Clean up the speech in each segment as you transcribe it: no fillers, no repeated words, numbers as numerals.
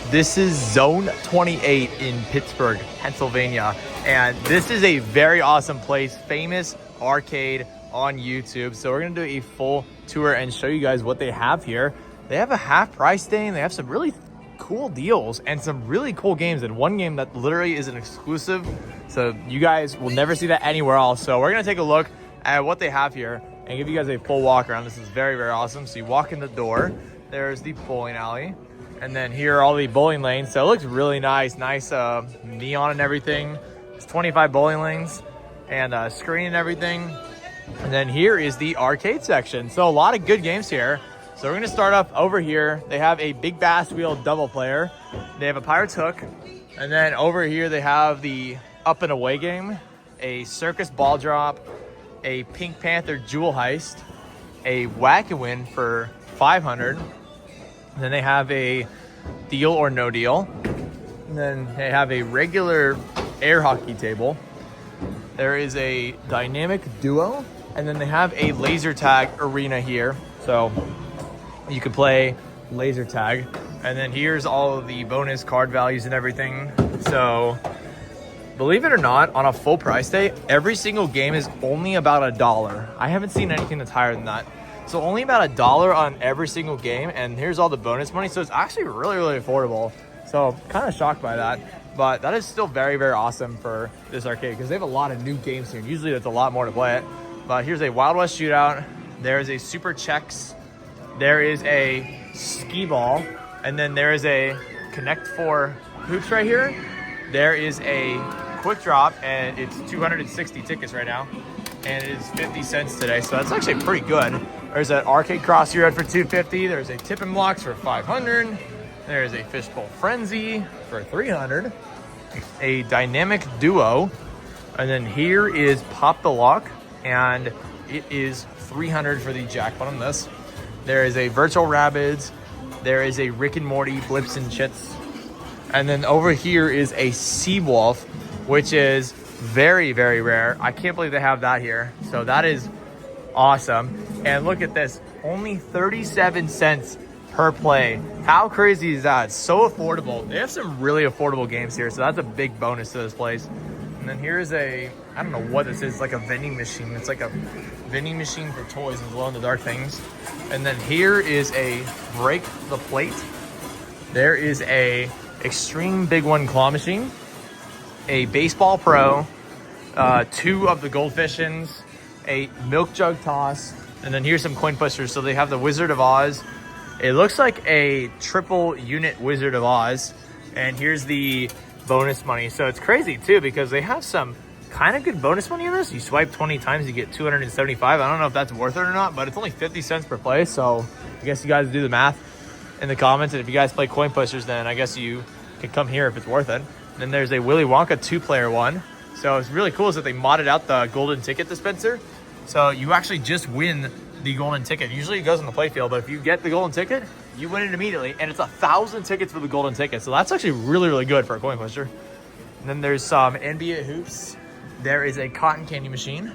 This is Zone 28 in Pittsburgh, Pennsylvania. And this is a very awesome place, famous arcade on YouTube. So we're gonna do a full tour and show you guys what they have here. They have a half price day and they have some really cool deals and some really cool games, and one game that literally is an exclusive. So you guys will never see that anywhere else. So we're gonna take a look at what they have here and give you guys a full walk around. This is very, very awesome. So you walk in the door, there's the bowling alley. And then here are all the bowling lanes. So it looks really nice neon and everything. It's 25 bowling lanes and a screen and everything. And then here is the arcade section. So a lot of good games here. So we're gonna start off over here. They have a big bass wheel double player. They have a Pirate's Hook. And then over here they have the up and away game, a circus ball drop, a Pink Panther jewel heist, a whack and win for 500. And then they have a deal or no deal. And then they have a regular air hockey table. There is a dynamic duo. And then they have a laser tag arena here. So you can play laser tag. And then here's all of the bonus card values and everything. So believe it or not, on a full price day, every single game is only about $1. I haven't seen anything that's higher than that. So only about $1 on every single game, and here's all the bonus money. So it's actually really, really affordable. So kind of shocked by that, but that is still very, very awesome for this arcade because they have a lot of new games here. Usually that's a lot more to play it. But here's a Wild West Shootout. There is a Super Chex. There is a Skee Ball, and then there is a Connect 4 Hoops right here. There is a Quick Drop, and it's 260 tickets right now. And it is 50 cents today, so that's actually pretty good. There's an Arcade Cross Your Head for 250. There's a Tippin' Blocks for 500. There's a Fishbowl Frenzy for 300. A Dynamic Duo. And then here is Pop the Lock, and it is 300 for the jackpot on this. There is a Virtual Rabbids. There is a Rick and Morty Blips and Chits. And then over here is a Seawolf, which is very, very rare. I can't believe they have that here. So that is awesome. And look at this, only 37 cents per play. How crazy is that? It's so affordable. They have some really affordable games here, so that's a big bonus to this place. And then here's a, I don't know what this is, like a vending machine. It's like a vending machine for toys and glow-in-the-dark things. And then here is a Break the Plate. There is a Extreme Big One claw machine, a Baseball Pro, 2 of the Goldfishins, a Milk Jug Toss, and then here's some coin pushers. So they have the Wizard of Oz. It looks like a triple unit Wizard of Oz. And here's the bonus money. So it's crazy too because they have some kind of good bonus money in this. You swipe 20 times, you get 275. I don't know if that's worth it or not, but it's only 50 cents per play. So I guess you guys do the math in the comments. And if you guys play coin pushers, then I guess you can come here if it's worth it. And then there's a Willy Wonka 2-player one. So it's really cool is that they modded out the golden ticket dispenser. So you actually just win the golden ticket. Usually it goes on the playfield, but if you get the golden ticket, you win it immediately. And it's 1,000 tickets for the golden ticket. So that's actually really, really good for a coin pusher. And then there's some NBA hoops. There is a cotton candy machine.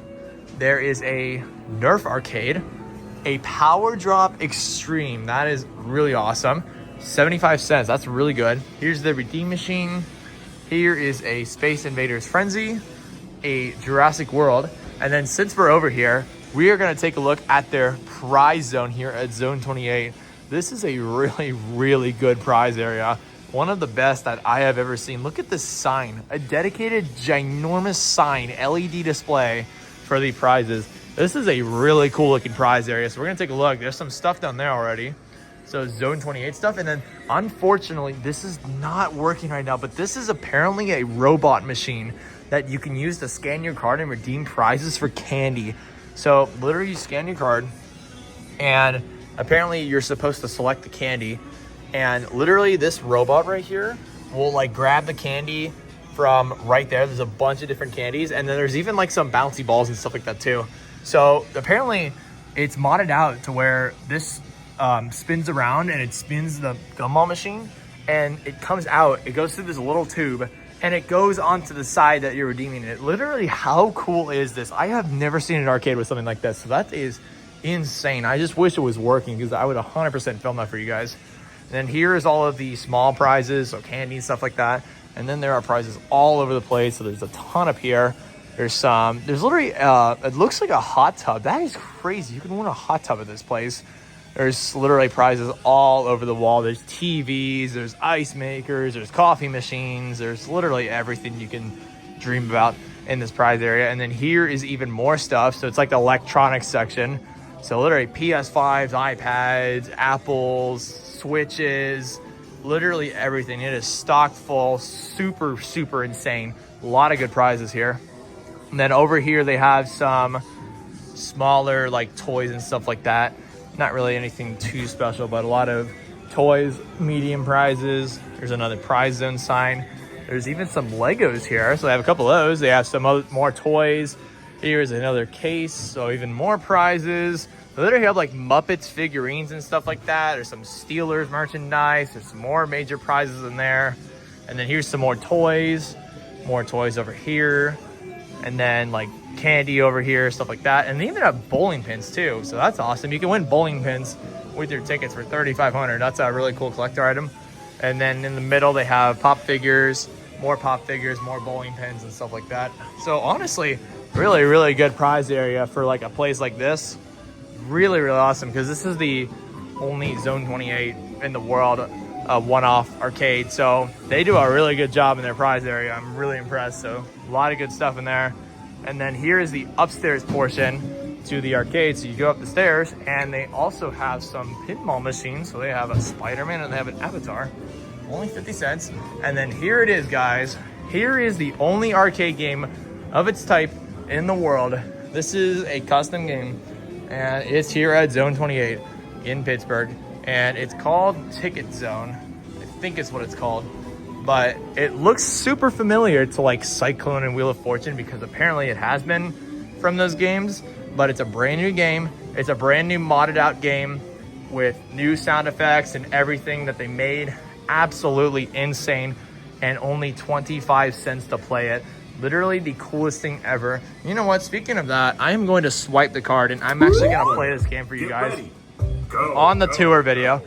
There is a Nerf arcade. A Power Drop Extreme. That is really awesome. 75 cents. That's really good. Here's the redeem machine. Here is a Space Invaders Frenzy, a Jurassic World. And then since we're over here, we are gonna take a look at their prize zone here at Zone 28. This is a really, really good prize area. One of the best that I have ever seen. Look at this sign, a dedicated ginormous sign, LED display for the prizes. This is a really cool looking prize area. So we're gonna take a look. There's some stuff down there already. So Zone 28 stuff. And then unfortunately, this is not working right now, but this is apparently a robot machine that you can use to scan your card and redeem prizes for candy. So literally you scan your card and apparently you're supposed to select the candy. And literally this robot right here will like grab the candy from right there. There's a bunch of different candies. And then there's even like some bouncy balls and stuff like that too. So apparently it's modded out to where this spins around and it spins the gumball machine and it comes out, it goes through this little tube and it goes onto the side that you're redeeming it. Literally, how cool is this? I have never seen an arcade with something like this. So that is insane. I just wish it was working because I would 100% film that for you guys. And then here is all of the small prizes, so candy and stuff like that. And then there are prizes all over the place. So there's a ton up here. There's literally, it looks like a hot tub. That is crazy. You can win a hot tub at this place. There's literally prizes all over the wall. There's TVs, there's ice makers, there's coffee machines. There's literally everything you can dream about in this prize area. And then here is even more stuff. So it's like the electronics section. So literally PS5s, iPads, Apples, Switches, literally everything. It is stocked full, super, super insane. A lot of good prizes here. And then over here, they have some smaller like toys and stuff like that. Not really anything too special, but a lot of toys, medium prizes. There's another prize zone sign. There's even some Legos here. So they have a couple of those. They have some more toys. Here's another case. So even more prizes. They literally have like Muppets figurines and stuff like that. There's some Steelers merchandise. There's some more major prizes in there. And then here's some more toys. More toys over here. And then like candy over here, stuff like that. And they even have bowling pins too. So that's awesome. You can win bowling pins with your tickets for $3,500. That's a really cool collector item. And then in the middle, they have pop figures, more bowling pins and stuff like that. So honestly, really, really good prize area for like a place like this. Really, really awesome, because this is the only Zone 28 in the world one-off arcade. So they do a really good job in their prize area. I'm really impressed. So a lot of good stuff in there. And then here is the upstairs portion to the arcade. So you go up the stairs, and they also have some pinball machines. So they have a Spider-Man and they have an Avatar, only 50 cents. And then here it is, guys. Here is the only arcade game of its type in the world. This is a custom game, and it's here at Zone 28 in Pittsburgh. And it's called Ticket Zone. I think it's what it's called. But it looks super familiar to like Cyclone and Wheel of Fortune, because apparently it has been from those games. But it's a brand new game. It's a brand new modded out game with new sound effects and everything that they made. Absolutely insane. And only 25 cents to play it. Literally the coolest thing ever. You know what? Speaking of that, I am going to swipe the card, and I'm actually going to play this game for you guys on the tour video,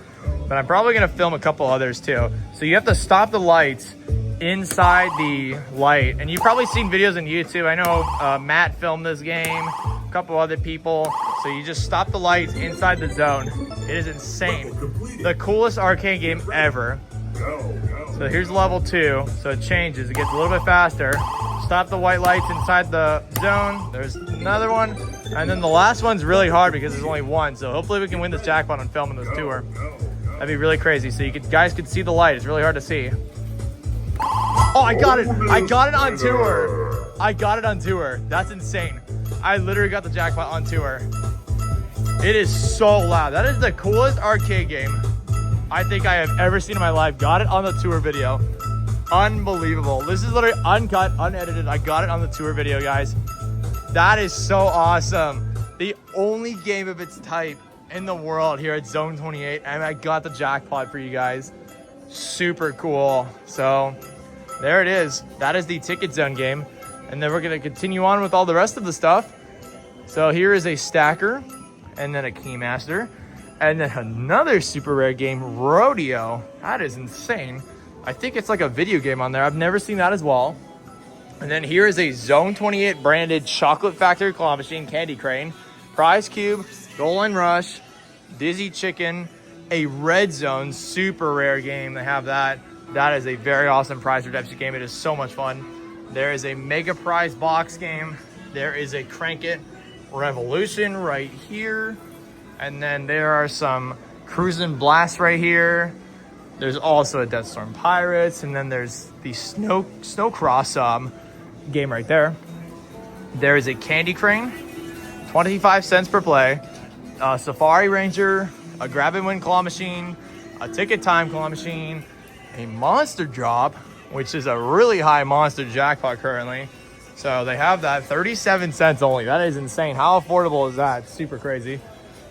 but I'm probably going to film a couple others too. So you have to stop the lights inside the light, and you've probably seen videos on YouTube. I know Matt filmed this game, a couple other people. So you just stop the lights inside the zone. It is insane. The coolest arcade game ever. So here's level 2. So it changes, it gets a little bit faster. Stop the white lights inside the zone. There's another one. And then the last one's really hard because there's only one. So hopefully we can win this jackpot on filming this tour. That'd be really crazy. So guys could see the light. It's really hard to see. Oh, I got it. I got it on tour. I got it on tour. That's insane. I literally got the jackpot on tour. It is so loud. That is the coolest arcade game I think I have ever seen in my life. Got it on the tour video. Unbelievable. This is literally uncut, unedited. I got it on the tour video, guys. That is so awesome. The only game of its type in the world here at Zone 28, and I got the jackpot for you guys. Super cool. So there it is. That is the Ticket Zone game. And then we're going to continue on with all the rest of the stuff. So here is a stacker, and then a Keymaster, and then another super rare game, Rodeo. That is insane. I think it's like a video game on there. I've never seen that as well. And then here is a Zone 28 branded Chocolate Factory claw machine, Candy Crane, Prize Cube, Goal Line Rush, Dizzy Chicken, a Red Zone super rare game. They have that. That is a very awesome prize redemption game. It is so much fun. There is a Mega Prize box game. There is a Crank It Revolution right here. And then there are some Cruisin' Blast right here. There's also a Death Storm Pirates, and then there's the Snowcross game right there. There is a Candy Crane, 25 cents per play, a Safari Ranger, a Grab and Win claw machine, a Ticket Time claw machine, a Monster Drop, which is a really high monster jackpot currently. So they have that, 37 cents only. That is insane. How affordable is that? It's super crazy.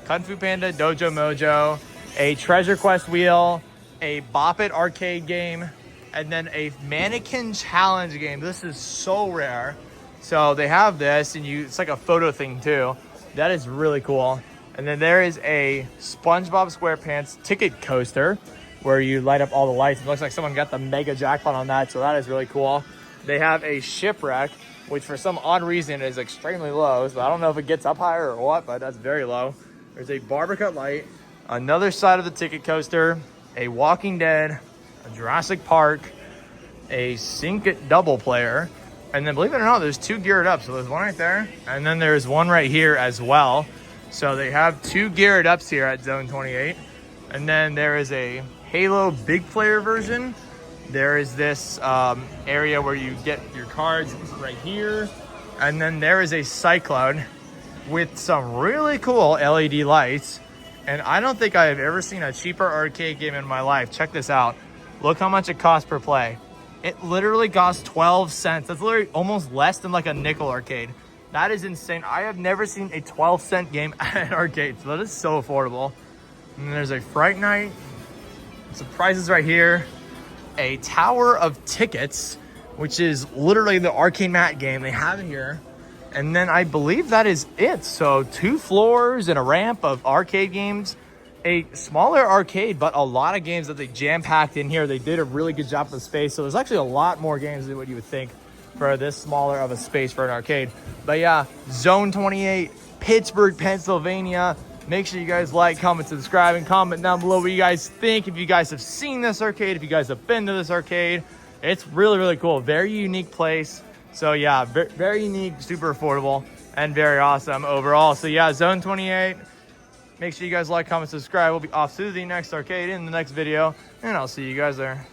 Kung Fu Panda, Dojo Mojo, a Treasure Quest wheel, a Bop It arcade game, and then a Mannequin Challenge game. This is so rare. So they have this, and it's like a photo thing too. That is really cool. And then there is a SpongeBob SquarePants ticket coaster. where you light up all the lights. It looks like someone got the mega jackpot on that, so that is really cool. They have a shipwreck, which for some odd reason is extremely low, so I don't know if it gets up higher or what, but that's very low. There's a barber-cut light, another side of the ticket coaster, a Walking Dead, a Jurassic Park, a Sync It double player, and then believe it or not, there's 2 geared up. So there's one right there, and then there's one right here as well. So they have 2 geared ups here at Zone 28. And then there is a Halo big player version. There is this area where you get your cards right here. And then there is a Cyclone with some really cool LED lights. And I don't think I have ever seen a cheaper arcade game in my life. Check this out. Look how much it costs per play. It literally costs 12 cents. That's literally almost less than like a nickel arcade. That is insane. I have never seen a 12-cent game at an arcade, so that is so affordable. And then there's a Fright Night. Some prizes right here. A Tower of Tickets, which is literally the arcade mat game they have here. And then I believe that is it. So 2 floors and a ramp of arcade games. A smaller arcade, but a lot of games that they jam-packed in here. They did a really good job with the space. So there's actually a lot more games than what you would think for this smaller of a space for an arcade. But yeah, Zone 28, Pittsburgh, Pennsylvania. Make sure you guys like, comment, subscribe, and comment down below what you guys think. If you guys have seen this arcade, if you guys have been to this arcade, it's really, really cool. Very unique place. So yeah, very unique, super affordable, and very awesome overall. So yeah, Zone 28. Make sure you guys like, comment, subscribe. We'll be off to the next arcade in the next video, and I'll see you guys there.